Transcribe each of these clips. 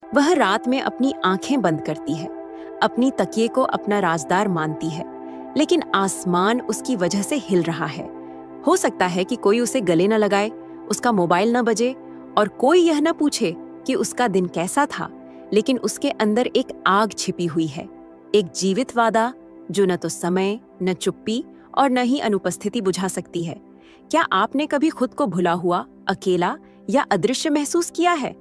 वह रात में अपनी आंखें बंद करती है, अपनी तकिए को अपना राजदार मानती है, लेकिन आसमान उसकी वजह से हिल रहा है। हो सकता है कि कोई उसे गले न लगाए, उसका मोबाइल न बजे और कोई यह न पूछे कि उसका दिन कैसा था, लेकिन उसके अंदर एक आग छिपी हुई है, एक जीवित वादा जो न तो समय, न चुप्पी और न ही अनुपस्थिति बुझा सकती है। क्या आपने कभी खुद को भुला हुआ, अकेला या अदृश्य महसूस किया है?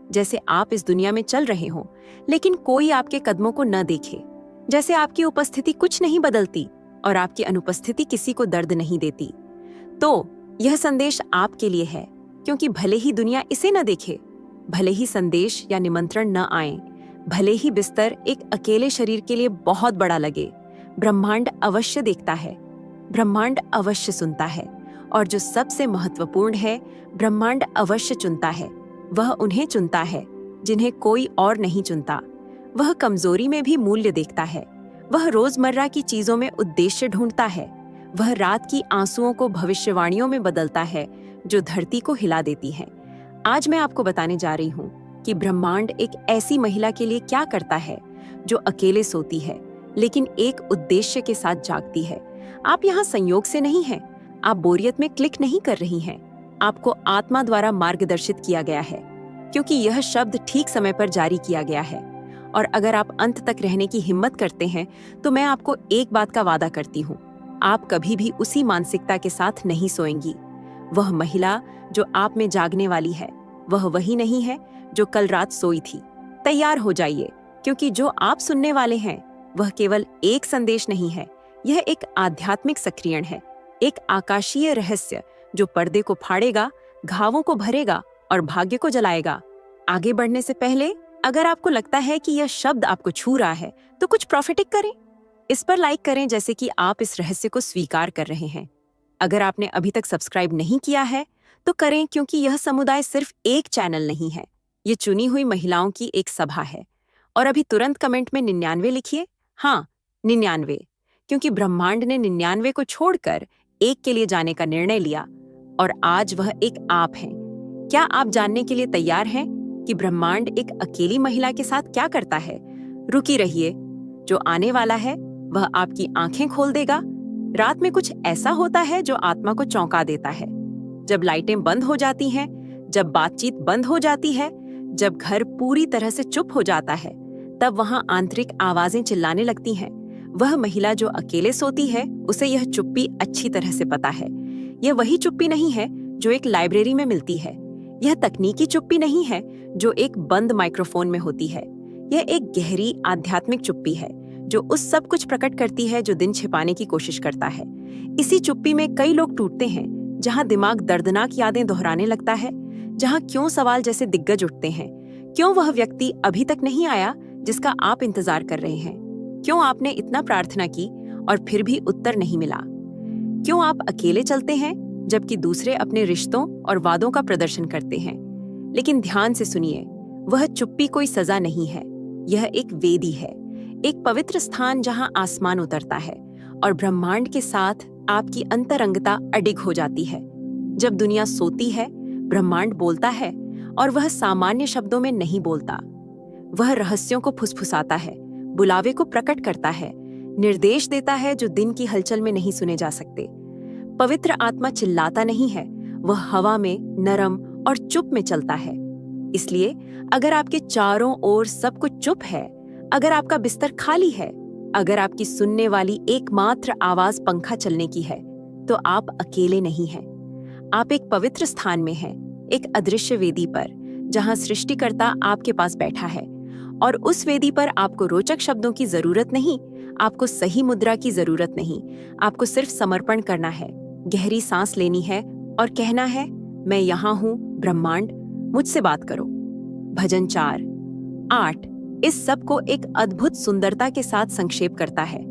जैसे आप इस दुनिया में चल रहे हों, लेकिन कोई आपके कदमों को न देखे, जैसे आपकी उपस्थिति कुछ नहीं बदलती और आपकी अनुपस्थिति किसी को दर्द नहीं देती। तो यह संदेश आपके लिए है, क्योंकि भले ही दुनिया इसे न देखे, भले ही संदेश या निमंत्रण न आए, भले ही बिस्तर एक अकेले शरीर के लिए बहुत बड़ा लगे, ब्रह्मांड अवश्य देखता है, ब्रह्मांड अवश्य सुनता है, और जो सबसे महत्वपूर्ण है, ब्रह्मांड अवश्य चुनता है। वह उन्हें चुनता है जिन्हें कोई और नहीं चुनता। वह कमजोरी में भी मूल्य देखता है। वह रोजमर्रा की चीजों में उद्देश्य ढूंढता है। वह रात की आंसुओं को भविष्यवाणियों में बदलता है जो धरती को हिला देती हैं। आज मैं आपको बताने जा रही हूँ कि ब्रह्मांड एक ऐसी महिला के लिए क्या करता है जो अकेले सोती है लेकिन एक उद्देश्य के साथ जागती है। आप यहाँ संयोग से नहीं हैं, आप बोरियत में क्लिक नहीं कर रही हैं, आपको आत्मा द्वारा मार्गदर्शित किया गया है, क्योंकि यह शब्द ठीक समय पर जारी किया गया है। और अगर आप अंत तक रहने की हिम्मत करते हैं तो मैं आपको एक बात का वादा करती हूँ, आप कभी भी उसी मानसिकता के साथ नहीं सोएंगी। वह महिला जो आप में जागने वाली है, वह वही नहीं है जो कल रात सोई थी। तैयार हो जाइए, क्योंकि जो आप सुनने वाले हैं वह केवल एक संदेश नहीं है, यह एक आध्यात्मिक सक्रियण है, एक आकाशीय रहस्य जो पर्दे को फाड़ेगा, घावों को भरेगा और भाग्य को जलाएगा। आगे बढ़ने से पहले अगर आपको लगता है कि यह शब्द आपको छू रहा है तो कुछ प्रॉफिटिक करें, इस पर लाइक करें जैसे कि आप इस रहस्य को स्वीकार कर रहे हैं। अगर आपने अभी तक सब्सक्राइब नहीं किया है तो करें, क्योंकि यह समुदाय सिर्फ एक चैनल नहीं है, ये चुनी हुई महिलाओं की एक सभा है। और अभी तुरंत कमेंट में 99 लिखिए। हाँ, 99, क्योंकि ब्रह्मांड ने 99 को छोड़कर एक के लिए जाने का निर्णय लिया, और आज वह एक आप हैं। क्या आप जानने के लिए तैयार हैं कि ब्रह्मांड एक अकेली महिला के साथ क्या करता है? रुकी रहिए, जो आने वाला है वह आपकी आंखें खोल देगा। रात में कुछ ऐसा होता है जो आत्मा को चौंका देता है। जब लाइटें बंद हो जाती हैं, जब बातचीत बंद हो जाती है, जब घर पूरी तरह से चुप हो जाता है, तब वहां आंतरिक आवाजें चिल्लाने लगती हैं। वह महिला जो अकेले सोती है, उसे यह चुप्पी अच्छी तरह से पता है। यह वही चुप्पी नहीं है जो एक लाइब्रेरी में मिलती है। यह तकनीकी चुप्पी नहीं है जो एक बंद माइक्रोफोन में होती है। यह एक गहरी आध्यात्मिक चुप्पी है जो उस सब कुछ प्रकट करती है जो दिन छिपाने की कोशिश करता है। इसी चुप्पी में कई लोग टूटते हैं, जहां दिमाग दर्दनाक यादें दोहराने लगता है, जहां क्यों सवाल जैसे दिग्गज उठते हैं। क्यों वह व्यक्ति अभी तक नहीं आया जिसका आप इंतजार कर रहे हैं? क्यों आपने इतना प्रार्थना की और फिर भी उत्तर नहीं मिला? क्यों आप अकेले चलते हैं जबकि दूसरे अपने रिश्तों और वादों का प्रदर्शन करते हैं? लेकिन ध्यान से सुनिए, वह चुप्पी कोई सजा नहीं है, यह एक वेदी है, एक पवित्र स्थान जहां आसमान उतरता है और ब्रह्मांड के साथ आपकी अंतरंगता अडिग हो जाती है। जब दुनिया सोती है, ब्रह्मांड बोलता है, और वह सामान्य शब्दों में नहीं बोलता। वह रहस्यों को फुसफुसाता है, बुलावे को प्रकट करता है, निर्देश देता है जो दिन की हलचल में नहीं सुने जा सकते। पवित्र आत्मा चिल्लाता नहीं है, वह हवा में नरम और चुप में चलता है। इसलिए अगर आपके चारों ओर सब कुछ चुप है, अगर आपका बिस्तर खाली है, अगर आपकी सुनने वाली एकमात्र आवाज पंखा चलने की है, तो आप अकेले नहीं हैं। आप एक पवित्र स्थान में हैं, एक अदृश्य वेदी पर, जहां सृष्टिकर्ता आपके पास बैठा है। और उस वेदी पर आपको रोचक शब्दों की जरूरत नहीं, आपको सही मुद्रा की जरूरत नहीं, आपको सिर्फ समर्पण करना है, गहरी सांस लेनी है और कहना है, मैं यहाँ हूँ ब्रह्मांड, मुझसे बात करो। भजन 4:8 इस सब को एक अद्भुत सुंदरता के साथ संक्षेप करता है।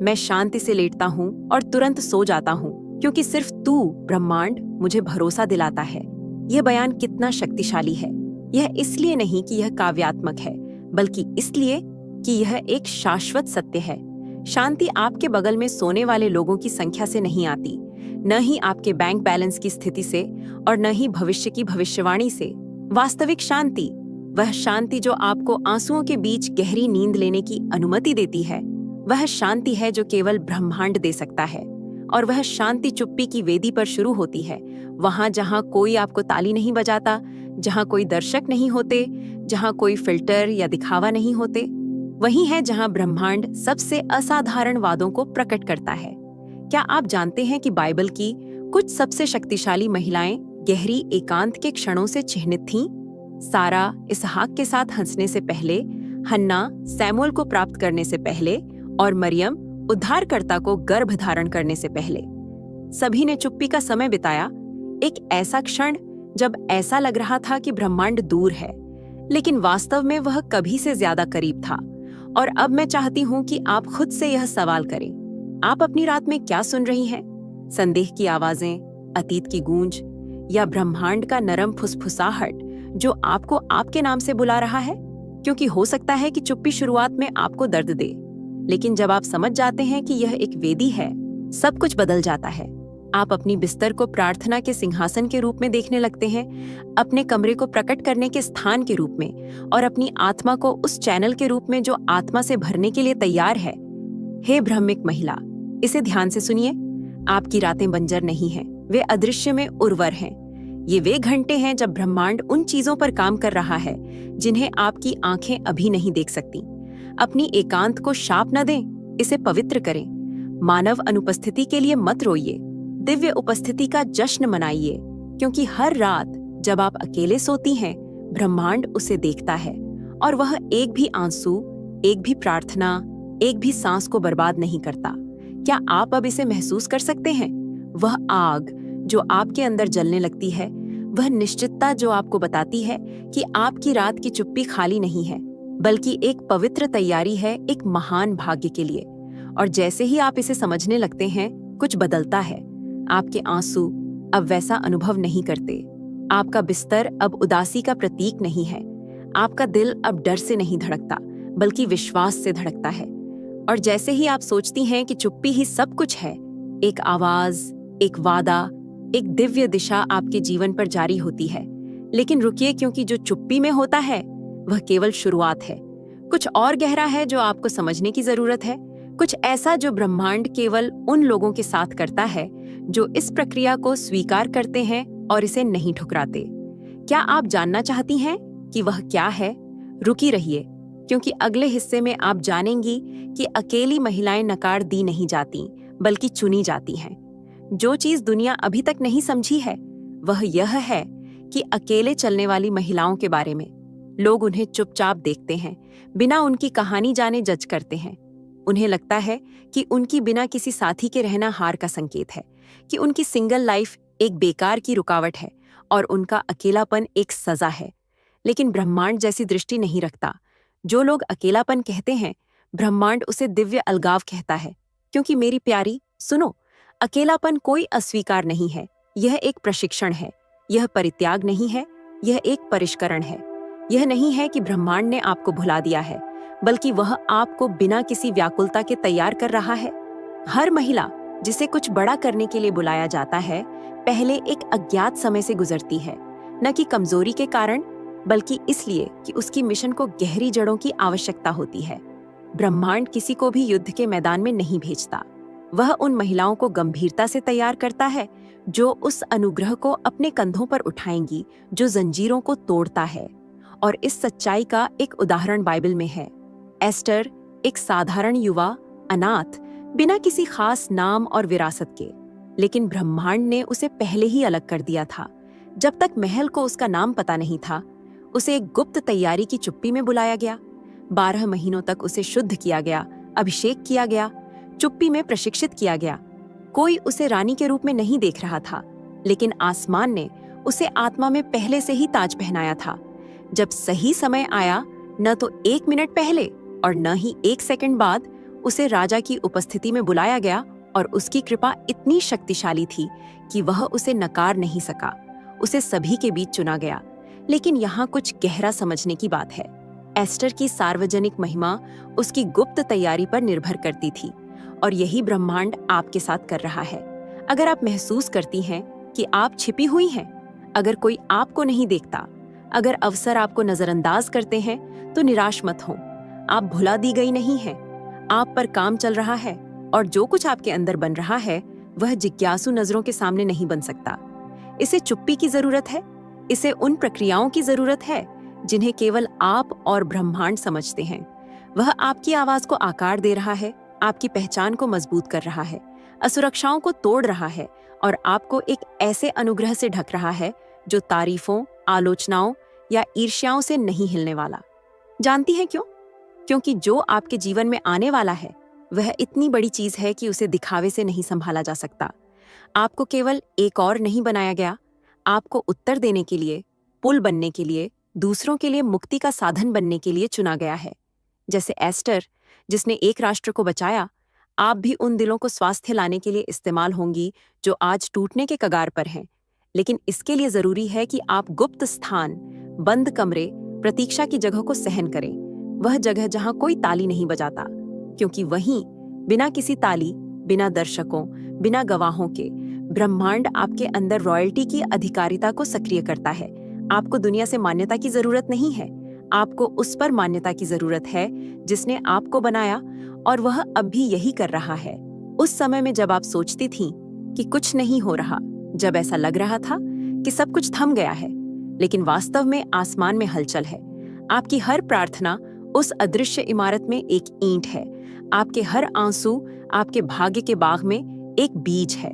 मैं शांति से लेटता हूँ और तुरंत सो जाता हूँ, क्योंकि सिर्फ तू ब्रह्मांड मुझे भरोसा दिलाता है। यह बयान कितना शक्तिशाली है। यह इसलिए नहीं कि यह काव्यात्मक है, बल्कि इसलिए कि यह एक शाश्वत सत्य है। शांति आपके बगल में सोने वाले लोगों की संख्या से नहीं आती, न ही आपके बैंक बैलेंस की स्थिति से, और न ही भविष्य की भविष्यवाणी से। वास्तविक शांति वह शांति जो आपको आंसुओं के बीच गहरी नींद लेने की अनुमति देती है, वह शांति है जो केवल ब्रह्मांड दे सकता है। और वह शांति चुप्पी की वेदी पर शुरू होती है, वहां जहां कोई आपको ताली नहीं बजाता, जहां कोई दर्शक नहीं होते, जहां कोई फिल्टर या दिखावा नहीं होते। वही है जहां ब्रह्मांड सबसे असाधारण वादों को प्रकट करता है। क्या आप जानते हैं कि बाइबल की कुछ सबसे शक्तिशाली महिलाएं गहरी एकांत के क्षणों से चिह्नित थीं? सारा इसहाक के साथ हंसने से पहले, हन्ना सैमुअल को प्राप्त करने से पहले और मरियम उद्धारकर्ता को गर्भ धारण करने से पहले। सभी ने चुप्पी का समय बिताया, एक ऐसा क्षण जब ऐसा लग रहा था कि ब्रह्मांड दूर है, लेकिन वास्तव में वह कभी से ज्यादा करीब था। और अब मैं चाहती हूँ कि आप खुद से यह सवाल करें, आप अपनी रात में क्या सुन रही हैं? संदेह की आवाजें, अतीत की गूंज, या ब्रह्मांड का नरम फुसफुसाहट जो आपको आपके नाम से बुला रहा है? क्योंकि हो सकता है कि चुप्पी शुरुआत में आपको दर्द दे, लेकिन जब आप समझ जाते हैं कि यह एक वेदी है, सब कुछ बदल जाता है। आप अपनी बिस्तर को प्रार्थना के सिंहासन के रूप में देखने लगते हैं, अपने कमरे को प्रकट करने के स्थान के रूप में, और अपनी आत्मा को उस चैनल के रूप में जो आत्मा से भरने के लिए तैयार है। हे ब्रह्मिक महिला, इसे ध्यान से सुनिए। आपकी रातें बंजर नहीं हैं, वे अदृश्य में उर्वर हैं। ये वे घंटे हैं जब ब्रह्मांड उन चीजों पर काम कर रहा है जिन्हें आपकी आंखें अभी नहीं देख सकती। अपनी एकांत को शाप न दें, इसे पवित्र करें। मानव अनुपस्थिति के लिए मत रोइए, दिव्य उपस्थिति का जश्न मनाइए, क्योंकि हर रात जब आप अकेले सोती हैं, ब्रह्मांड उसे देखता है और वह एक भी आंसू, एक भी प्रार्थना, एक भी सांस को बर्बाद नहीं करता। क्या आप अब इसे महसूस कर सकते हैं? वह आग जो आपके अंदर जलने लगती है, वह निश्चितता जो आपको बताती है कि आपकी रात की चुप्पी खाली नहीं है, बल्कि एक पवित्र तैयारी है एक महान भाग्य के लिए। और जैसे ही आप इसे समझने लगते हैं, कुछ बदलता है। आपके आंसू अब वैसा अनुभव नहीं करते। आपका बिस्तर अब उदासी का प्रतीक नहीं है। आपका दिल अब डर से नहीं धड़कता, बल्कि विश्वास से धड़कता है। और जैसे ही आप सोचती हैं कि चुप्पी ही सब कुछ है, एक आवाज, एक वादा, एक दिव्य दिशा आपके जीवन पर जारी होती है। लेकिन रुकिए, क्योंकि जो चुप्पी में होता है वह केवल शुरुआत है। कुछ और गहरा है जो आपको समझने की जरूरत है, कुछ ऐसा जो ब्रह्मांड केवल उन लोगों के साथ करता है जो इस प्रक्रिया को स्वीकार करते हैं और इसे नहीं ठुकराते। क्या आप जानना चाहती हैं कि वह क्या है? रुकी रहिए, क्योंकि अगले हिस्से में आप जानेंगी कि अकेली महिलाएं नकार दी नहीं जाती, बल्कि चुनी जाती हैं। जो चीज दुनिया अभी तक नहीं समझी है, वह यह है कि अकेले चलने वाली महिलाओं के बारे में लोग उन्हें चुपचाप देखते हैं, बिना उनकी कहानी जाने जज करते हैं। उन्हें लगता है कि उनकी बिना किसी साथी के रहना हार का संकेत है, कि उनकी सिंगल लाइफ एक बेकार की रुकावट है और उनका अकेलापन एक सजा है। लेकिन ब्रह्मांड जैसी दृष्टि नहीं रखता। जो लोग अकेलापन कहते हैं, ब्रह्मांड उसे दिव्य अलगाव कहता है। क्योंकि मेरी प्यारी, सुनो, अकेलापन कोई अस्वीकार नहीं है, यह एक प्रशिक्षण है। यह परित्याग नहीं है, यह एक परिष्करण है। यह नहीं है कि ब्रह्मांड ने आपको भुला दिया है, बल्कि वह आपको बिना किसी व्याकुलता के तैयार कर रहा है। हर महिला जिसे कुछ बड़ा करने के लिए बुलाया जाता है, पहले एक अज्ञात समय से गुजरती है, न कि कमजोरी के कारण, बल्कि इसलिए कि उसकी मिशन को गहरी जड़ों की आवश्यकता होती है। ब्रह्मांड किसी को भी युद्ध के मैदान में नहीं भेजता। वह उन महिलाओं को गंभीरता से तैयार करता है जो उस अनुग्रह को अपने कंधों पर उठाएंगी जो जंजीरों को तोड़ता है। और इस सच्चाई का एक उदाहरण बाइबल में है। एस्टर, एक साधारण युवा, अनाथ, बिना किसी खास नाम और विरासत के, लेकिन ब्रह्मांड ने उसे पहले ही अलग कर दिया था। जब तक महल को उसका नाम पता नहीं था, उसे एक गुप्त तैयारी की चुप्पी में बुलाया गया। 12 महीनों तक उसे शुद्ध किया गया, अभिषेक किया गया, चुप्पी में प्रशिक्षित किया गया। कोई उसे रानी के रूप में नहीं देख रहा था, लेकिन आसमान ने उसे आत्मा में पहले से ही ताज पहनाया था। जब सही समय आया, न तो 1 मिनट पहले और न ही 1 सेकंड बाद, उसे राजा की उपस्थिति में बुलाया गया और उसकी कृपा इतनी शक्तिशाली थी कि वह उसे नकार नहीं सका। उसे सभी के बीच चुना गया। लेकिन यहाँ कुछ गहरा समझने की बात है। एस्टर की सार्वजनिक महिमा उसकी गुप्त तैयारी पर निर्भर करती थी, और यही ब्रह्मांड आपके साथ कर रहा है। अगर आप महसूस करती हैं कि आप छिपी हुई हैं, अगर कोई आपको नहीं देखता, अगर अवसर आपको नजरअंदाज करते हैं तो निराश मत हो। आप भुला दी गई नहीं हैं। आप पर काम चल रहा है और जो कुछ आपके अंदर बन रहा है वह जिज्ञासु नजरों के सामने नहीं बन सकता। इसे चुप्पी की जरूरत है। इसे उन प्रक्रियाओं की जरूरत है जिन्हें केवल आप और ब्रह्मांड समझते हैं। वह आपकी आवाज को आकार दे रहा है, आपकी पहचान को मजबूत कर रहा है, असुरक्षाओं को तोड़ रहा है और आपको एक ऐसे अनुग्रह से ढक रहा है जो तारीफों, आलोचनाओं या ईर्ष्याओं से नहीं हिलने वाला। जानती हैं क्यों? क्योंकि जो आपके जीवन में आने वाला है वह इतनी बड़ी चीज है कि उसे दिखावे से नहीं संभाला जा सकता। आपको केवल एक और नहीं बनाया गया, आपको उत्तर देने के लिए, पुल बनने के लिए, दूसरों के लिए मुक्ति का साधन बनने के लिए चुना गया है। जैसे एस्टर, जिसने एक राष्ट्र को बचाया, आप भी उन दिलों को स्वास्थ्य लाने के लिए इस्तेमाल होंगी जो आज टूटने के कगार पर हैं। लेकिन इसके लिए जरूरी है कि आप गुप्त स्थान, बंद कमरे, प्रतीक्षा की जगह को सहन करें। वह जगह जहां कोई ताली नहीं बजाता, क्योंकि वहीं बिना किसी ताली, बिना दर्शकों, बिना गवाहों के ब्रह्मांड आपके अंदर रॉयल्टी की अधिकारिता को सक्रिय करता है। आपको दुनिया से मान्यता की जरूरत नहीं है, आपको उस पर मान्यता की जरूरत है जिसने आपको बनाया, और वह अब भी यही कर रहा है। उस समय में जब आप सोचती थीं कि कुछ नहीं हो रहा, जब ऐसा लग रहा था कि सब कुछ थम गया है, लेकिन वास्तव में आसमान में हलचल है। आपकी हर प्रार्थना उस अदृश्य इमारत में एक ईंट है। आपके हर आंसू आपके भाग्य के बाग में एक बीज है।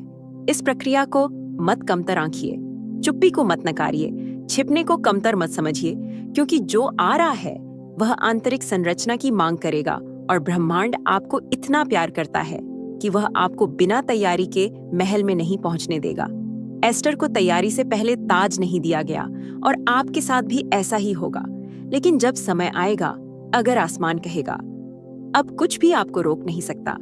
इस प्रक्रिया को मत कमतर आंकिए, चुप्पी को मत नकारिए, छिपने को कमतर मत समझिए, क्योंकि जो आ रहा है वह आंतरिक संरचना की मांग करेगा और ब्रह्मांड आपको इतना प्यार करता है कि वह आपको बिना तैयारी के महल में नहीं पहुंचने देगा। एस्टर को तैयारी से पहले ताज नहीं दिया गया और आपके साथ भी ऐसा ही होगा। लेकिन जब समय आएगा, अगर आसमान कहेगा अब कुछ भी आपको रोक नहीं सकता,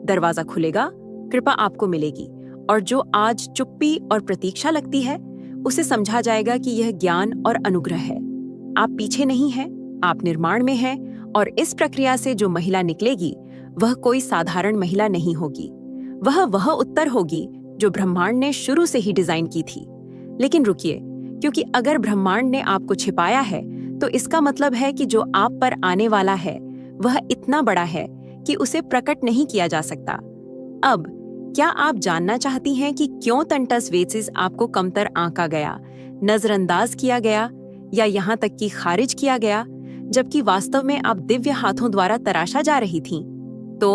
दरवाजा खुलेगा, कृपा आपको मिलेगी, और जो आज चुप्पी और प्रतीक्षा लगती है उसे समझा जाएगा कि यह ज्ञान और अनुग्रह है। आप पीछे नहीं हैं, आप निर्माण में हैं, और इस प्रक्रिया से जो महिला निकलेगी वह कोई साधारण महिला नहीं होगी। वह उत्तर होगी जो ब्रह्मांड ने शुरू से ही डिजाइन की थी। लेकिन रुकिए, क्योंकि अगर ब्रह्मांड ने आपको छिपाया है तो इसका मतलब है कि जो आप पर आने वाला है वह इतना बड़ा है कि उसे प्रकट नहीं किया जा सकता। अब क्या आप जानना चाहती हैं कि क्यों तंटस वेसिस आपको कमतर आंका गया, नजरअंदाज किया गया या यहाँ तक कि खारिज किया गया, जबकि वास्तव में आप दिव्य हाथों द्वारा तराशा जा रही थीं? तो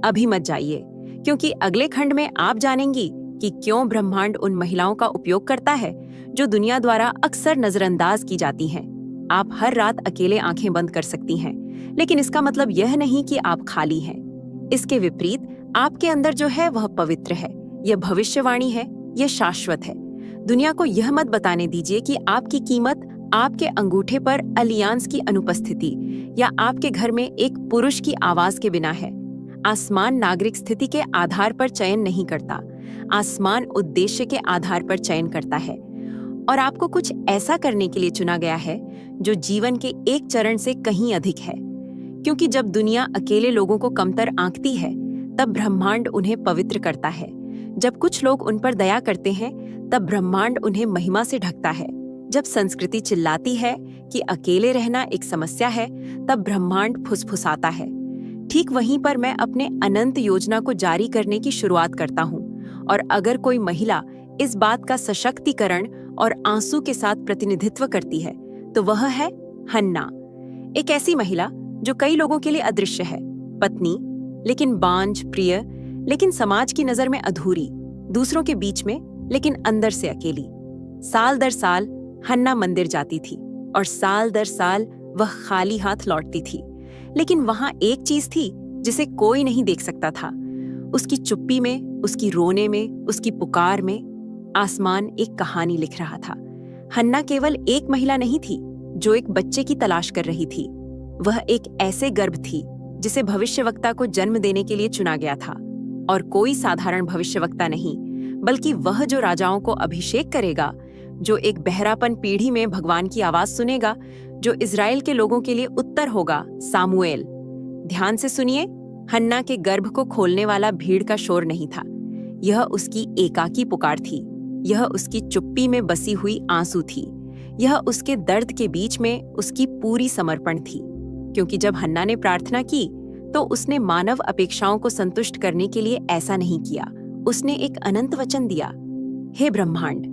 अभी मत जाइए, क्योंकि अगले खंड में आप जानेंगी कि क्यों ब्रह्मांड उन महिलाओं का उपयोग करता है जो दुनिया द्वारा अक्सर नजरअंदाज की जाती हैं। आप हर रात अकेले आंखें बंद कर सकती हैं, लेकिन इसका मतलब यह नहीं कि आप खाली हैं। इसके विपरीत आपके अंदर जो है वह पवित्र है, यह भविष्यवाणी है, यह शाश्वत है। दुनिया को यह मत बताने दीजिए कि आपकी कीमत आपके अंगूठे पर अलियांस की अनुपस्थिति या आपके घर में एक पुरुष की आवाज के बिना है। आसमान नागरिक स्थिति के आधार पर चयन नहीं करता, आसमान उद्देश्य के आधार पर चयन करता है। और आपको कुछ ऐसा करने के लिए चुना गया है जो जीवन के एक चरण से कहीं अधिक है, क्योंकि जब दुनिया अकेले लोगों को कमतर आंकती है तब ब्रह्मांड उन्हें पवित्र करता है। जब कुछ लोग उन पर दया करते हैं तब ब्रह्मांड उन्हें महिमा से ढकता है। जब संस्कृति चिल्लाती है कि अकेले रहना एक समस्या है, तब ब्रह्मांड फुसफुसाता है। ठीक वहीं पर मैं अपने अनंत योजना को जारी करने की शुरुआत करता हूँ। और अगर कोई महिला इस बात का सशक्तिकरण और आंसू के साथ प्रतिनिधित्व करती है तो वह है हन्ना, एक ऐसी महिला जो कई लोगों के लिए अदृश्य है, पत्नी, लेकिन बांझ, प्रिय, लेकिन समाज की नजर में अधूरी, दूसरों के बीच में लेकिन अंदर से अकेली। साल दर साल हन्ना मंदिर जाती थी और साल दर साल वह खाली हाथ लौटती थी, लेकिन वहां एक चीज थी जिसे कोई नहीं देख सकता था। उसकी चुप्पी में, उसकी रोने में, उसकी पुकार में आसमान एक कहानी लिख रहा था। हन्ना केवल एक महिला नहीं थी जो एक बच्चे की तलाश कर रही थी, वह एक ऐसे गर्भ थी जिसे भविष्यवक्ता को जन्म देने के लिए चुना गया था। और कोई साधारण भविष्यवक्ता नहीं, बल्कि वह जो राजाओं को अभिषेक करेगा, जो एक बहरापन पीढ़ी में भगवान की आवाज सुनेगा, जो इजराइल के लोगों के लिए उत्तर होगा, सामुएल। ध्यान से सुनिए, हन्ना के गर्भ को खोलने वाला भीड़ का शोर नहीं था, यह उसकी एकाकी पुकार थी, यह उसकी चुप्पी में बसी हुई आंसू थी, यह उसके दर्द के बीच में उसकी पूरी समर्पण थी, क्योंकि जब हन्ना ने प्रार्थना की तो उसने मानव अपेक्षाओं को संतुष्ट करने के लिए ऐसा नहीं किया। उसने एक अनंत वचन दिया, हे ब्रह्मांड,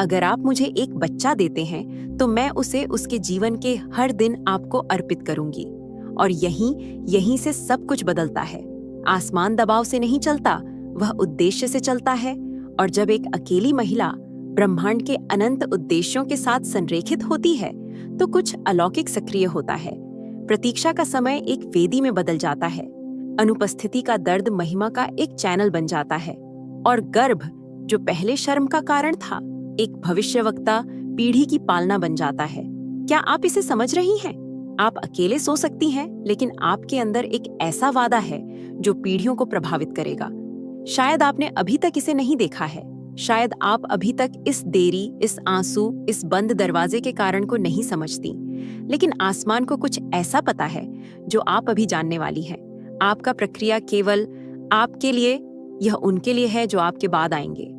अगर आप मुझे एक बच्चा देते हैं तो मैं उसे उसके जीवन के हर दिन आपको अर्पित करूंगी। और यहीं से सब कुछ बदलता है। आसमान दबाव से नहीं चलता, वह उद्देश्य से चलता है। और जब एक अकेली महिला ब्रह्मांड के अनंत उद्देश्यों के साथ संरेखित होती है तो कुछ अलौकिक सक्रिय होता है। प्रतीक्षा का समय एक वेदी में बदल जाता है, अनुपस्थिति का दर्द महिमा का एक चैनल बन जाता है, और गर्भ, जो पहले शर्म का कारण था, एक भविष्यवक्ता पीढ़ी की पालना बन जाता है। क्या आप इसे समझ रही हैं? आप अकेले सो सकती हैं, लेकिन आपके अंदर एक ऐसा वादा है जो पीढ़ियों को प्रभावित करेगा। शायद आपने अभी तक इसे नहीं देखा है, शायद आप अभी तक इस देरी, इस आंसू, इस बंद दरवाजे के कारण को नहीं समझती, लेकिन आसमान को कुछ ऐसा पता है जो आप अभी जानने वाली हैं। आपका प्रक्रिया केवल आपके लिए, यह उनके लिए है जो आपके बाद आएंगे।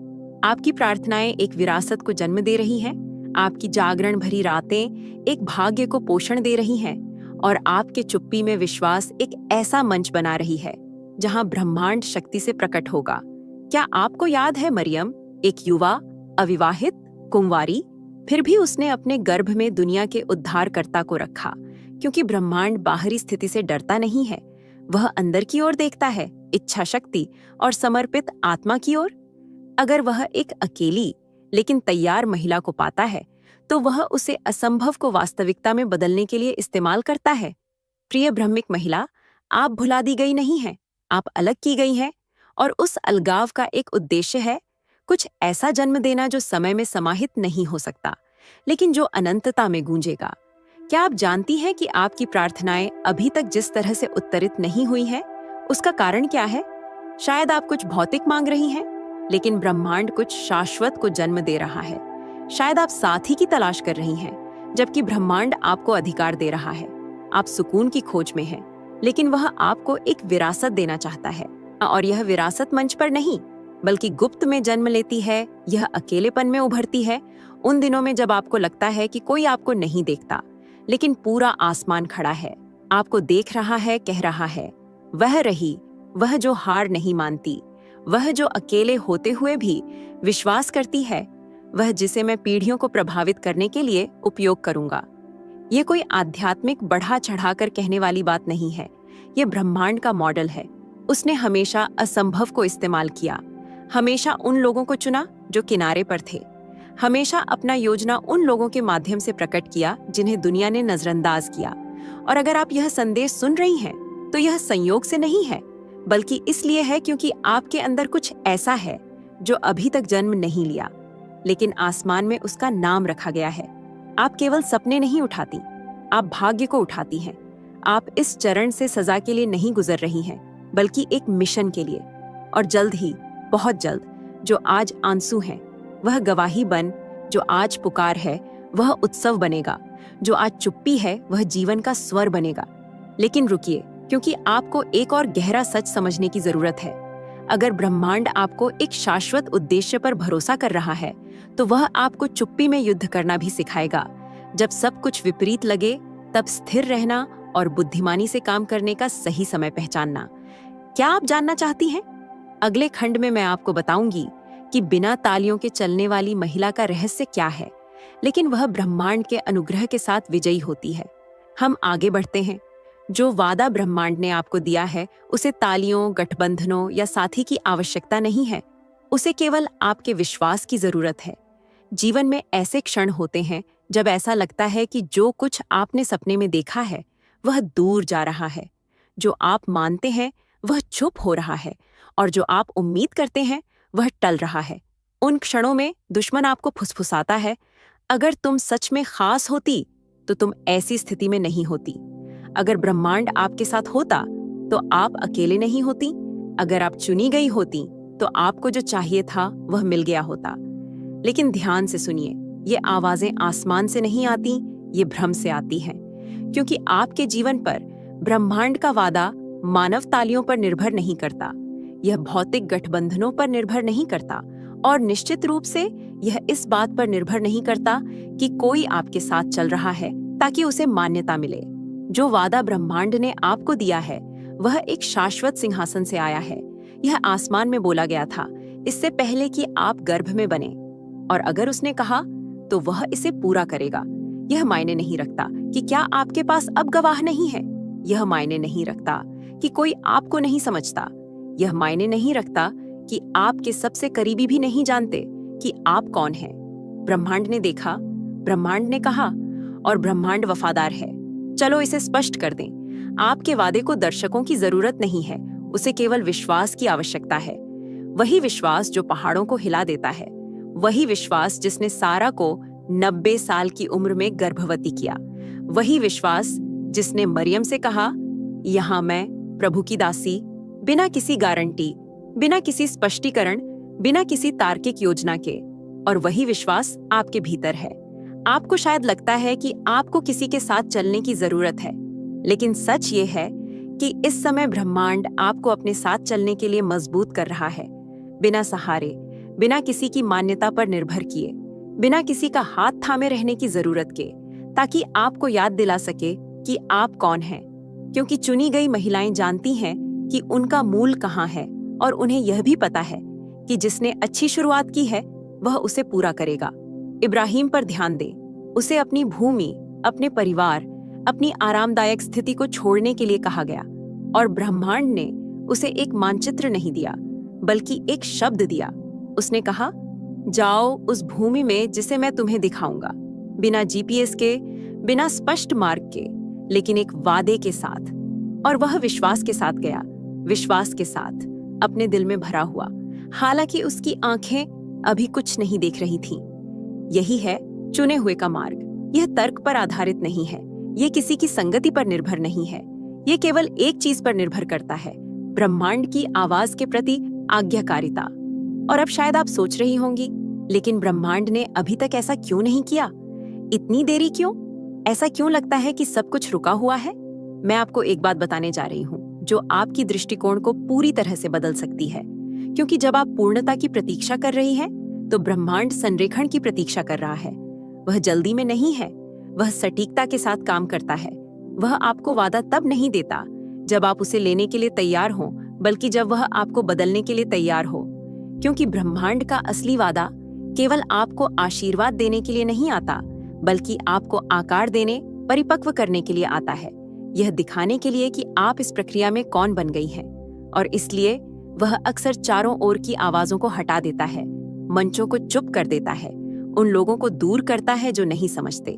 आपकी प्रार्थनाएं एक विरासत को जन्म दे रही हैं, आपकी जागरण भरी रातें एक भाग्य को पोषण दे रही हैं, और आपके चुप्पी में विश्वास एक ऐसा मंच बना रही है जहां ब्रह्मांड शक्ति से प्रकट होगा। क्या आपको याद है मरियम, एक युवा, अविवाहित, कुंवारी, फिर भी उसने अपने गर्भ में दुनिया के उद्धारकर्ता को रखा, क्योंकि ब्रह्मांड बाहरी स्थिति से डरता नहीं है, वह अंदर की ओर देखता है, इच्छा शक्ति और समर्पित आत्मा की ओर। अगर वह एक अकेली लेकिन तैयार महिला को पाता है तो वह उसे असंभव को वास्तविकता में बदलने के लिए इस्तेमाल करता है। प्रिय ब्रह्मिक महिला, आप भुला दी गई नहीं हैं, आप अलग की गई हैं, और उस अलगाव का एक उद्देश्य है, कुछ ऐसा जन्म देना जो समय में समाहित नहीं हो सकता, लेकिन जो अनंतता में गूंजेगा। क्या आप जानती हैं कि आपकी प्रार्थनाएं अभी तक जिस तरह से उत्तरित नहीं हुई हैं, उसका कारण क्या है? शायद आप कुछ भौतिक मांग रही हैं, लेकिन ब्रह्मांड कुछ शाश्वत को जन्म दे रहा है। शायद आप साथी की तलाश कर रही हैं, जबकि ब्रह्मांड आपको अधिकार दे रहा है। आप सुकून की खोज में हैं, लेकिन वह आपको एक विरासत देना चाहता है, और यह विरासत मंच पर नहीं, बल्कि गुप्त में जन्म लेती है। यह अकेलेपन में उभरती है, उन दिनों में जब आपको लगता है कि कोई आपको नहीं देखता, लेकिन पूरा आसमान खड़ा है, आपको देख रहा है, कह रहा है, वह रही, वह जो हार नहीं मानती, वह जो अकेले होते हुए भी विश्वास करती है, वह जिसे मैं पीढ़ियों को प्रभावित करने के लिए उपयोग करूंगा। ये कोई आध्यात्मिक बढ़ा चढ़ाकर कहने वाली बात नहीं है, ये ब्रह्मांड का मॉडल है। उसने हमेशा असंभव को इस्तेमाल किया, हमेशा उन लोगों को चुना जो किनारे पर थे, हमेशा अपना योजना उन लोगों के माध्यम से प्रकट किया जिन्हें दुनिया ने नजरअंदाज किया। और अगर आप यह संदेश सुन रही हैं, तो यह संयोग से नहीं है, बल्कि इसलिए है क्योंकि आपके अंदर कुछ ऐसा है जो अभी तक जन्म नहीं लिया, लेकिन आसमान में उसका नाम रखा गया है। आप केवल सपने नहीं उठाती, आप भाग्य को उठाती हैं। आप इस चरण से सजा के लिए नहीं गुजर रही हैं, बल्कि एक मिशन के लिए। और जल्द ही, बहुत जल्द, जो आज आंसू हैं वह गवाही बन, जो आज पुकार है वह उत्सव बनेगा, जो आज चुप्पी है वह जीवन का स्वर बनेगा। लेकिन रुकिए, क्योंकि आपको एक और गहरा सच समझने की जरूरत है। अगर ब्रह्मांड आपको एक शाश्वत उद्देश्य पर भरोसा कर रहा है, तो वह आपको चुप्पी में युद्ध करना भी सिखाएगा। जब सब कुछ विपरीत लगे, तब स्थिर रहना और बुद्धिमानी से काम करने का सही समय पहचानना। क्या आप जानना चाहती हैं? अगले खंड में मैं आपको बताऊंगी कि बिना तालियों के चलने वाली महिला का रहस्य क्या है, लेकिन वह ब्रह्मांड के अनुग्रह के साथ विजयी होती है। हम आगे बढ़ते हैं। जो वादा ब्रह्मांड ने आपको दिया है, उसे तालियों, गठबंधनों या साथी की आवश्यकता नहीं है, उसे केवल आपके विश्वास की जरूरत है। जीवन में ऐसे क्षण होते हैं जब ऐसा लगता है कि जो कुछ आपने सपने में देखा है वह दूर जा रहा है, जो आप मानते हैं वह चुप हो रहा है, और जो आप उम्मीद करते हैं वह टल रहा है। उन क्षणों में दुश्मन आपको फुसफुसाता है, अगर तुम सच में खास होती तो तुम ऐसी स्थिति में नहीं होती। अगर ब्रह्मांड आपके साथ होता तो आप अकेले नहीं होती। अगर आप चुनी गई होती तो आपको जो चाहिए था वह मिल गया होता। लेकिन ध्यान से सुनिए, ये आवाजें आसमान से नहीं आती, ये भ्रम से आती हैं, क्योंकि आपके जीवन पर ब्रह्मांड का वादा मानव तालियों पर निर्भर नहीं करता, यह भौतिक गठबंधनों पर निर्भर नहीं करता, और निश्चित रूप से यह इस बात पर निर्भर नहीं करता कि कोई आपके साथ चल रहा है ताकि उसे मान्यता मिले। जो वादा ब्रह्मांड ने आपको दिया है वह एक शाश्वत सिंहासन से आया है। यह आसमान में बोला गया था, इससे पहले कि आप गर्भ में बने। और अगर उसने कहा तो वह इसे पूरा करेगा। यह मायने नहीं रखता कि क्या आपके पास अब गवाह नहीं है। यह मायने नहीं रखता कि कोई आपको नहीं समझता। यह मायने नहीं रखता कि आपके सबसे करीबी भी नहीं जानते कि आप कौन हैं। ब्रह्मांड ने देखा, ब्रह्मांड ने कहा, और ब्रह्मांड वफादार है। चलो इसे स्पष्ट कर दें, आपके वादे को दर्शकों की जरूरत नहीं है, उसे केवल विश्वास की आवश्यकता है। वही विश्वास जो पहाड़ों को हिला देता है, वही विश्वास जिसने सारा को 90 साल की उम्र में गर्भवती किया, वही विश्वास जिसने मरियम से कहा, यहाँ मैं प्रभु की दासी, बिना किसी गारंटी, बिना किसी स्पष्टीकरण, बिना किसी तार्किक योजना के। और वही विश्वास आपके भीतर है। आपको शायद लगता है कि आपको किसी के साथ चलने की जरूरत है, लेकिन सच ये है कि इस समय ब्रह्मांड आपको अपने साथ चलने के लिए मजबूत कर रहा है, बिना सहारे, बिना किसी की मान्यता पर निर्भर किए, बिना किसी का हाथ थामे रहने की जरूरत के, ताकि आपको याद दिला सके कि आप कौन हैं। क्योंकि चुनी गई महिलाएं जानती हैं कि उनका मूल कहाँ है, और उन्हें यह भी पता है कि जिसने अच्छी शुरुआत की है वह उसे पूरा करेगा। इब्राहिम पर ध्यान दें। उसे अपनी भूमि, अपने परिवार, अपनी आरामदायक स्थिति को छोड़ने के लिए कहा गया, और ब्रह्मांड ने उसे एक मानचित्र नहीं दिया, बल्कि एक शब्द दिया। उसने कहा, जाओ उस भूमि में जिसे मैं तुम्हें दिखाऊंगा। बिना जीपीएस के, बिना स्पष्ट मार्ग के, लेकिन एक वादे के साथ। और वह विश्वास के साथ गया, विश्वास के साथ, अपने दिल में भरा हुआ, हालांकि उसकी आंखें अभी कुछ नहीं देख रही थीं। यही है चुने हुए का मार्ग। यह तर्क पर आधारित नहीं है, यह किसी की संगति पर निर्भर नहीं है, यह केवल एक चीज पर निर्भर करता है, ब्रह्मांड की आवाज के प्रति आज्ञाकारिता। और अब शायद आप सोच रही होंगी, लेकिन ब्रह्मांड ने अभी तक ऐसा क्यों नहीं किया? इतनी देरी क्यों? ऐसा क्यों लगता है कि सब कुछ रुका हुआ है? मैं आपको एक बात बताने जा रही हूँ जो आपकी दृष्टिकोण को पूरी तरह से बदल सकती है। क्योंकि जब आप पूर्णता की प्रतीक्षा कर रही हैं, तो ब्रह्मांड संरेखण की प्रतीक्षा कर रहा है। वह जल्दी में नहीं है, वह सटीकता के साथ काम करता है। वह आपको वादा तब नहीं देता जब आप उसे लेने के लिए तैयार हो, बल्कि जब वह आपको बदलने के लिए तैयार हो। क्योंकि ब्रह्मांड का असली वादा केवल आपको आशीर्वाद देने के लिए नहीं आता, बल्कि आपको आकार देने, परिपक्व करने के लिए आता है। यह दिखाने के लिए कि आप इस प्रक्रिया में कौन बन गई हैं। और इसलिए वह अक्सर चारों ओर की आवाजों को हटा देता है, मंचों को चुप कर देता है, उन लोगों को दूर करता है जो नहीं समझते।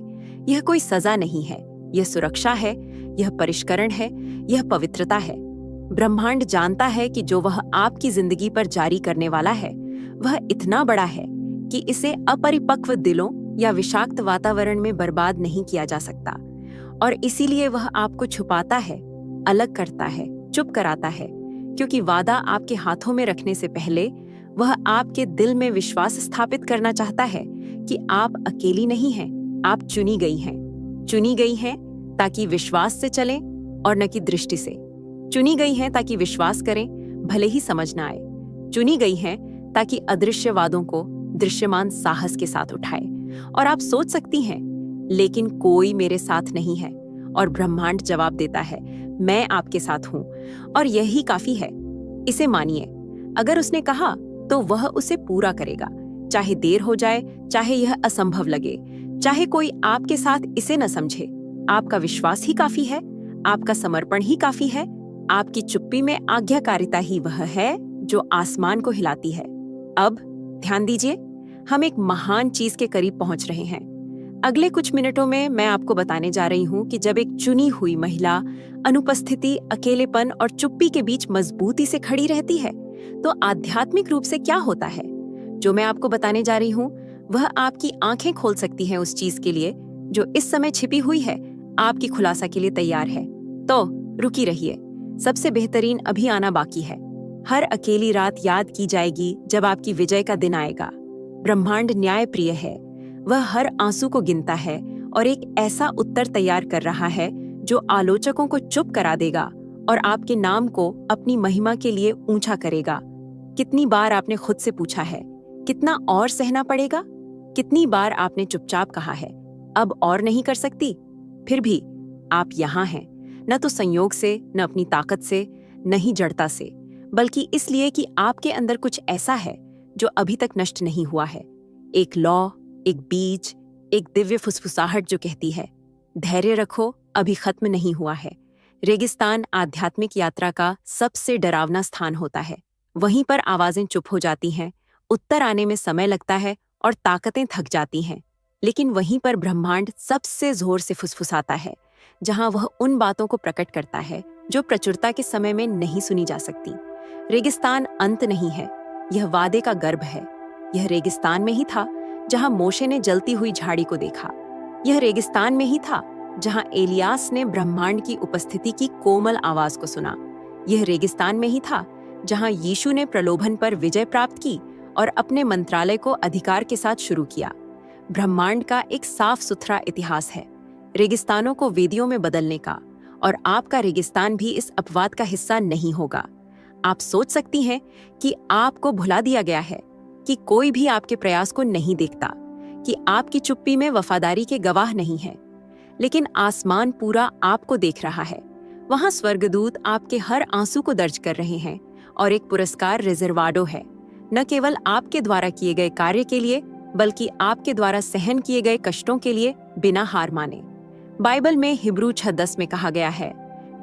यह कोई सजा नहीं है, यह सुरक्षा है, यह परिष्करण है, यह पवित्रता है। ब्रह्मांड जानता है कि जो वह आपकी जिंदगी पर जारी करने वाला है वह इतना बड़ा है कि इसे अपरिपक्व दिलों या विषाक्त वातावरण में बर्बाद नहीं किया जा सकता। और इसीलिए वह आपको छुपाता है, अलग करता है, चुप कराता है, क्योंकि वादा आपके हाथों में रखने से पहले वह आपके दिल में विश्वास स्थापित करना चाहता है कि आप अकेली नहीं हैं, आप चुनी गई हैं। चुनी गई हैं ताकि विश्वास से चलें और न कि दृष्टि से। चुनी गई हैं ताकि विश्वास करें, भले ही समझ न आए। चुनी गई हैं ताकि अदृश्य वादों को दृश्यमान साहस के साथ उठाए। और आप सोच सकती हैं, लेकिन कोई मेरे साथ नहीं है। और ब्रह्मांड जवाब देता है, मैं आपके साथ हूं, और यही काफी है। इसे मानिए। अगर उसने कहा तो वह उसे पूरा करेगा, चाहे देर हो जाए, चाहे यह असंभव लगे, चाहे कोई आपके साथ इसे न समझे। आपका विश्वास ही काफी है, आपका समर्पण ही काफी है, आपकी चुप्पी में आज्ञाकारिता ही वह है जो आसमान को हिलाती है। अब ध्यान दीजिए, हम एक महान चीज के करीब पहुंच रहे हैं। अगले कुछ मिनटों में मैं आपको बताने जा रही हूं कि जब एक चुनी हुई महिला अनुपस्थिति, अकेलेपन और चुप्पी के बीच मजबूती से खड़ी रहती है तो आध्यात्मिक रूप से क्या होता है। जो मैं आपको बताने जा रही हूं वह आपकी आंखें खोल सकती है उस चीज के लिए जो इस समय छिपी हुई है, आपकी खुलासा के लिए तैयार है। तो रुकी रहिए, सबसे बेहतरीन अभी आना बाकी है। हर अकेली रात याद की जाएगी जब आपकी विजय का दिन आएगा। ब्रह्मांड न्यायप्रिय है, वह हर आंसू को गिनता है और एक ऐसा उत्तर तैयार कर रहा है जो आलोचकों को चुप करा देगा और आपके नाम को अपनी महिमा के लिए ऊंचा करेगा। कितनी बार आपने खुद से पूछा है, कितना और सहना पड़ेगा? कितनी बार आपने चुपचाप कहा है, अब और नहीं कर सकती? फिर भी आप यहाँ हैं, न तो संयोग से, न अपनी ताकत से, न ही जड़ता से, बल्कि इसलिए कि आपके अंदर कुछ ऐसा है जो अभी तक नष्ट नहीं हुआ है। एक लौ, एक बीज, एक दिव्य फुसफुसाहट जो कहती है, धैर्य रखो, अभी खत्म नहीं हुआ है। रेगिस्तान आध्यात्मिक यात्रा का सबसे डरावना स्थान होता है। वहीं पर आवाजें चुप हो जाती हैं, उत्तर आने में समय लगता है और ताकतें थक जाती हैं। लेकिन वहीं पर ब्रह्मांड सबसे जोर से फुसफुसाता है, जहां वह उन बातों को प्रकट करता है जो प्रचुरता के समय में नहीं सुनी जा सकती। रेगिस्तान अंत नहीं है, यह वादे का गर्भ है। यह रेगिस्तान में ही था जहां मोशे ने जलती हुई झाड़ी को देखा। यह रेगिस्तान में ही था जहां एलियास ने ब्रह्मांड की उपस्थिति की कोमल आवाज को सुना। यह रेगिस्तान में ही था जहां यीशु ने प्रलोभन पर विजय प्राप्त की और अपने मंत्रालय को अधिकार के साथ शुरू किया। ब्रह्मांड का एक साफ सुथरा इतिहास है, रेगिस्तानों को वेदियों में बदलने का, और आपका रेगिस्तान भी इस अपवाद का हिस्सा नहीं होगा। आप सोच सकती हैं कि आपको भुला दिया गया है, कि कोई भी आपके प्रयास को नहीं देखता, कि आपकी चुप्पी में वफादारी के गवाह नहीं है। लेकिन आसमान पूरा आपको देख रहा है। वहां स्वर्गदूत आपके हर आंसू को दर्ज कर रहे हैं और एक पुरस्कार रिजर्वाडो है, न केवल आपके द्वारा किए गए कार्य के लिए, बल्कि आपके द्वारा सहन किए गए कष्टों के लिए बिना हार माने। बाइबल में हिब्रू 6:10 में कहा गया है,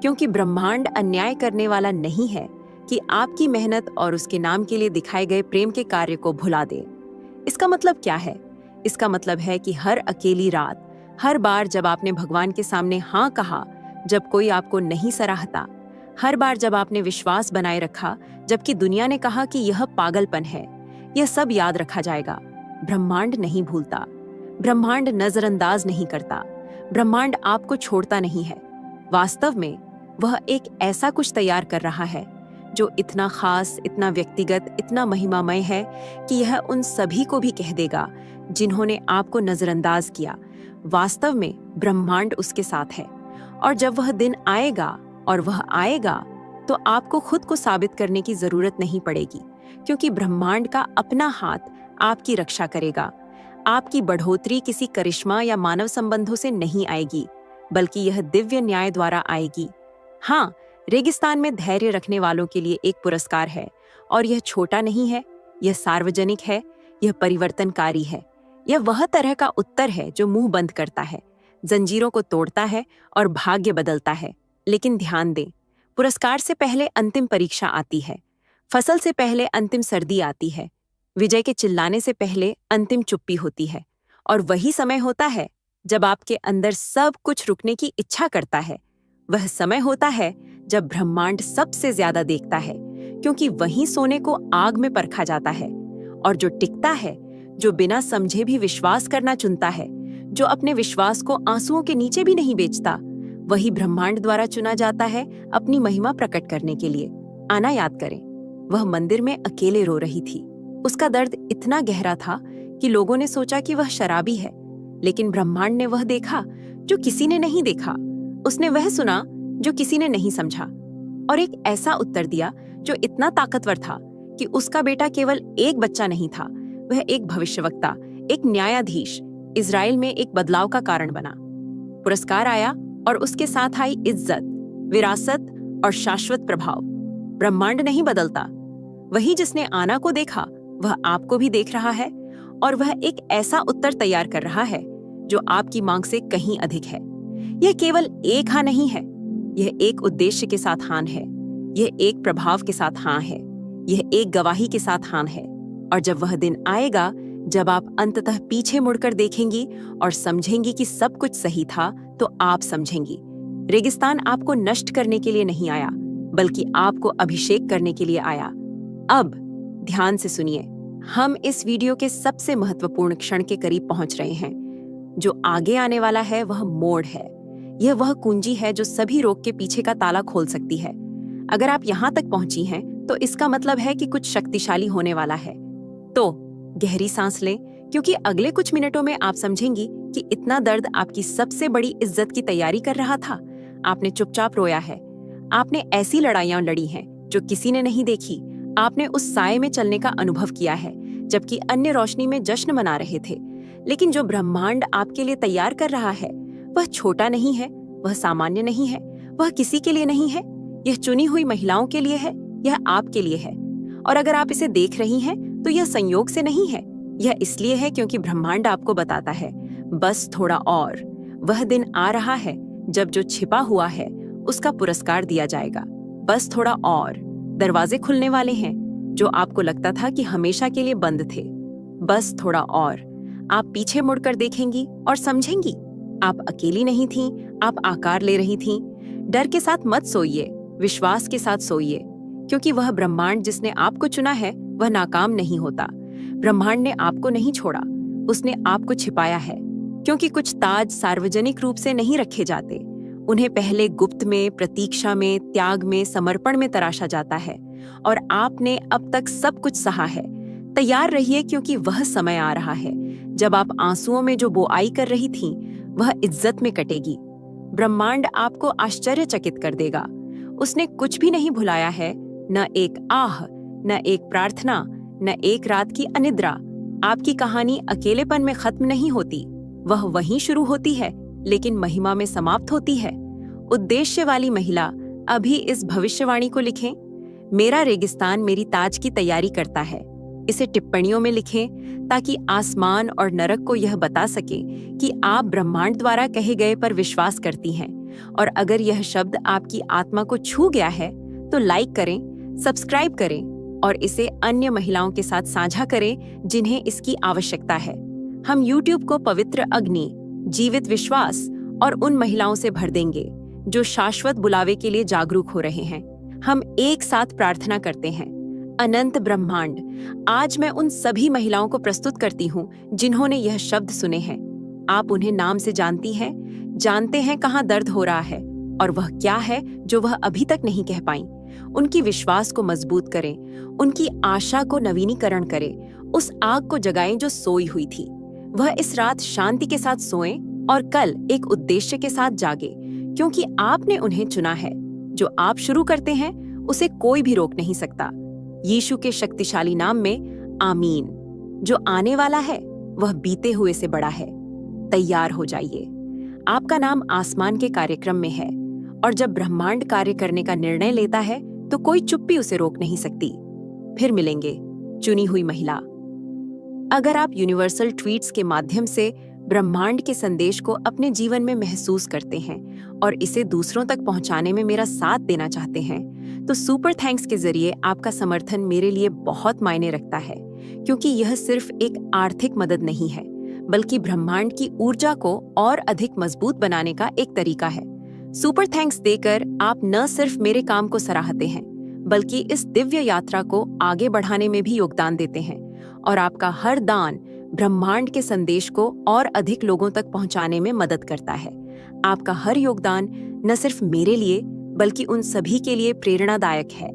क्योंकि ब्रह्मांड अन्याय करने वाला नहीं है कि आपकी मेहनत और उसके नाम के लिए दिखाए गए प्रेम के कार्य को भुला दे। इसका मतलब क्या है? इसका मतलब है कि हर अकेली रात, हर बार जब आपने भगवान के सामने हाँ कहा जब कोई आपको नहीं सराहता, हर बार जब आपने विश्वास बनाए रखा जबकि दुनिया ने कहा कि यह पागलपन है, यह सब याद रखा जाएगा। ब्रह्मांड नहीं भूलता, ब्रह्मांड नजरअंदाज नहीं करता, ब्रह्मांड आपको छोड़ता नहीं है। वास्तव में वह एक ऐसा कुछ तैयार कर रहा है जो इतना खास, इतना व्यक्तिगत, इतना महिमामय है कि यह उन सभी को भी कह देगा जिन्होंने आपको नजरअंदाज किया। वास्तव में ब्रह्मांड उसके साथ है, और जब वह दिन आएगा, और वह आएगा, तो आपको खुद को साबित करने की जरूरत नहीं पड़ेगी, क्योंकि ब्रह्मांड का अपना हाथ आपकी रक्षा करेगा। आपकी बढ़ोतरी किसी करिश्मा या मानव संबंधों से नहीं आएगी, बल्कि यह दिव्य न्याय द्वारा आएगी। हाँ, रेगिस्तान में धैर्य रखने वालों के लिए एक पुरस्कार है, और यह छोटा नहीं है, यह सार्वजनिक है, यह परिवर्तनकारी है। यह वह तरह का उत्तर है जो मुंह बंद करता है, जंजीरों को तोड़ता है और भाग्य बदलता है। लेकिन ध्यान दें, पुरस्कार से पहले अंतिम परीक्षा आती है, फसल से पहले अंतिम सर्दी आती है, विजय के चिल्लाने से पहले अंतिम चुप्पी होती है। और वही समय होता है जब आपके अंदर सब कुछ रुकने की इच्छा करता है। वह समय होता है जब ब्रह्मांड सबसे ज्यादा देखता है, क्योंकि वहीं सोने को आग में परखा जाता है। और जो टिकता है, जो बिना समझे भी विश्वास करना चुनता है, जो अपने विश्वास को आंसुओं के नीचे भी नहीं बेचता, वही ब्रह्मांड द्वारा चुना जाता है अपनी महिमा प्रकट करने के लिए। आना याद करें, वह मंदिर में अकेले रो रही थी। उसका दर्द इतना गहरा था कि लोगों ने सोचा कि वह शराबी है, लेकिन ब्रह्मांड ने वह देखा जो किसी ने नहीं देखा। उसने वह सुना जो किसी ने नहीं समझा, और एक ऐसा उत्तर दिया जो इतना ताकतवर था कि उसका बेटा केवल एक बच्चा नहीं था, वह एक भविष्यवक्ता, एक न्यायाधीश, इजराइल में एक बदलाव का कारण बना। पुरस्कार आया और उसके साथ आई इज्जत, विरासत और शाश्वत प्रभाव। ब्रह्मांड नहीं बदलता, वही जिसने आना को देखा वह आपको भी देख रहा है, और वह एक ऐसा उत्तर तैयार कर रहा है जो आपकी मांग से कहीं अधिक है। यह केवल एक हाँ नहीं है, यह एक उद्देश्य के साथ हाँ है, यह एक प्रभाव के साथ हाँ है, यह एक गवाही के साथ हाँ है। और जब वह दिन आएगा जब आप अंततः पीछे मुड़कर देखेंगी और समझेंगी कि सब कुछ सही था, तो आप समझेंगी रेगिस्तान आपको नष्ट करने के लिए नहीं आया, बल्कि आपको अभिषेक करने के लिए आया। अब ध्यान से सुनिए, हम इस वीडियो के सबसे महत्वपूर्ण क्षण के करीब पहुंच रहे हैं। जो आगे आने वाला है वह मोड़ है। यह वह कुंजी है जो सभी रोग के पीछे का ताला खोल सकती है। अगर आप यहाँ तक पहुंची हैं, तो इसका मतलब है कि कुछ शक्तिशाली होने वाला है। तो गहरी सांस लें, क्योंकि अगले कुछ मिनटों में आप समझेंगी कि इतना दर्द आपकी सबसे बड़ी इज्जत की तैयारी कर रहा था। आपने चुपचाप रोया है, आपने ऐसी लड़ाइयां लड़ी हैं जो किसी ने नहीं देखी, आपने उस साए में चलने का अनुभव किया है जबकि अन्य रोशनी में जश्न मना रहे थे। लेकिन जो ब्रह्मांड आपके लिए तैयार कर रहा है वह छोटा नहीं है, वह सामान्य नहीं है, वह किसी के लिए नहीं है। यह चुनी हुई महिलाओं के लिए है, यह आपके लिए है। और अगर आप इसे देख रही हैं तो यह संयोग से नहीं है, यह इसलिए है क्योंकि ब्रह्मांड आपको बताता है बस थोड़ा और। वह दिन आ रहा है जब जो छिपा हुआ है उसका पुरस्कार दिया जाएगा। बस थोड़ा और। दरवाजे खुलने वाले हैं जो आपको लगता था कि हमेशा के लिए बंद थे। बस थोड़ा और। आप पीछे मुड़कर देखेंगी और समझेंगी आप अकेली नहीं थीं, आप आकार ले रही थीं। डर के साथ मत सोइए, विश्वास के साथ सोइए, क्योंकि वह ब्रह्मांड जिसने आपको चुना है वह नाकाम नहीं होता। ब्रह्मांड ने आपको नहीं छोड़ा, उसने आपको छिपाया है। क्योंकि कुछ ताज सार्वजनिक रूप से नहीं रखे जाते, उन्हें पहले गुप्त में, प्रतीक्षा में, त्याग में, समर्पण में तराशा जाता है। और आपने अब तक सब कुछ सहा है। तैयार रहिए क्योंकि वह समय आ रहा है जब आप आंसुओं में जो बोआई कर रही थीं, वह इज्जत में कटेगी। ब्रह्मांड आपको आश्चर्यचकित कर देगा। उसने कुछ भी नहीं भुलाया है, न एक आह, न एक प्रार्थना, न एक रात की अनिद्रा। आपकी कहानी अकेलेपन में खत्म नहीं होती, वह वहीं शुरू होती है लेकिन महिमा में समाप्त होती है। उद्देश्य वाली महिला अभी इस भविष्यवाणी को लिखें, मेरा रेगिस्तान मेरी ताज की तैयारी करता है। इसे टिप्पणियों में लिखें ताकि आसमान और नरक को यह बता सके कि आप ब्रह्मांड द्वारा कहे गए पर विश्वास करती हैं। और अगर यह शब्द आपकी आत्मा को छू गया है तो लाइक करें, सब्सक्राइब करें और इसे अन्य महिलाओं के साथ साझा करें जिन्हें इसकी आवश्यकता है। हम YouTube को पवित्र अग्नि, जीवित विश्वास और उन महिलाओं से भर देंगे जो शाश्वत बुलावे के लिए जागरूक हो रहे हैं। हम एक साथ प्रार्थना करते हैं। अनंत ब्रह्मांड, आज मैं उन सभी महिलाओं को प्रस्तुत करती हूँ जिन्होंने यह शब्द सुने हैं। आप उन्हें नाम से जानती हैं, जानते हैं कहाँ दर्द हो रहा है और वह क्या है जो वह अभी तक नहीं कह पाई। उनकी विश्वास को मजबूत करें, उनकी आशा को नवीनीकरण करें, उस आग को जगाएं जो सोई हुई थी। वह इस रात शांति के साथ सोएं और कल एक उद्देश्य के साथ जागे, क्योंकि आपने उन्हें चुना है। जो आप शुरू करते हैं उसे कोई भी रोक नहीं सकता। यीशु के शक्तिशाली नाम में आमीन। जो आने वाला है वह बीते हुए से बड़ा है। तैयार हो जाइए। आपका नाम आसमान के कार्यक्रम में है और जब ब्रह्मांड कार्य करने का निर्णय लेता है तो कोई चुप्पी उसे रोक नहीं सकती। फिर मिलेंगे, चुनी हुई महिला। अगर आप यूनिवर्सल ट्वीट्स के माध्यम से ब्रह्मांड के संदेश को अपने जीवन में महसूस करते हैं और इसे दूसरों तक पहुंचाने में मेरा साथ देना चाहते हैं तो सुपर थैंक्स के जरिए आपका समर्थन मेरे लिए बहुत मायने रखता है, क्योंकि यह सिर्फ एक आर्थिक मदद नहीं है बल्कि ब्रह्मांड की ऊर्जा को और अधिक मजबूत बनाने का एक तरीका है। सुपर थैंक्स देकर आप न सिर्फ मेरे काम को सराहते हैं बल्कि इस दिव्य यात्रा को आगे बढ़ाने में भी योगदान देते हैं। और आपका हर दान ब्रह्मांड के संदेश को और अधिक लोगों तक पहुंचाने में मदद करता है। आपका हर योगदान न सिर्फ मेरे लिए बल्कि उन सभी के लिए प्रेरणादायक है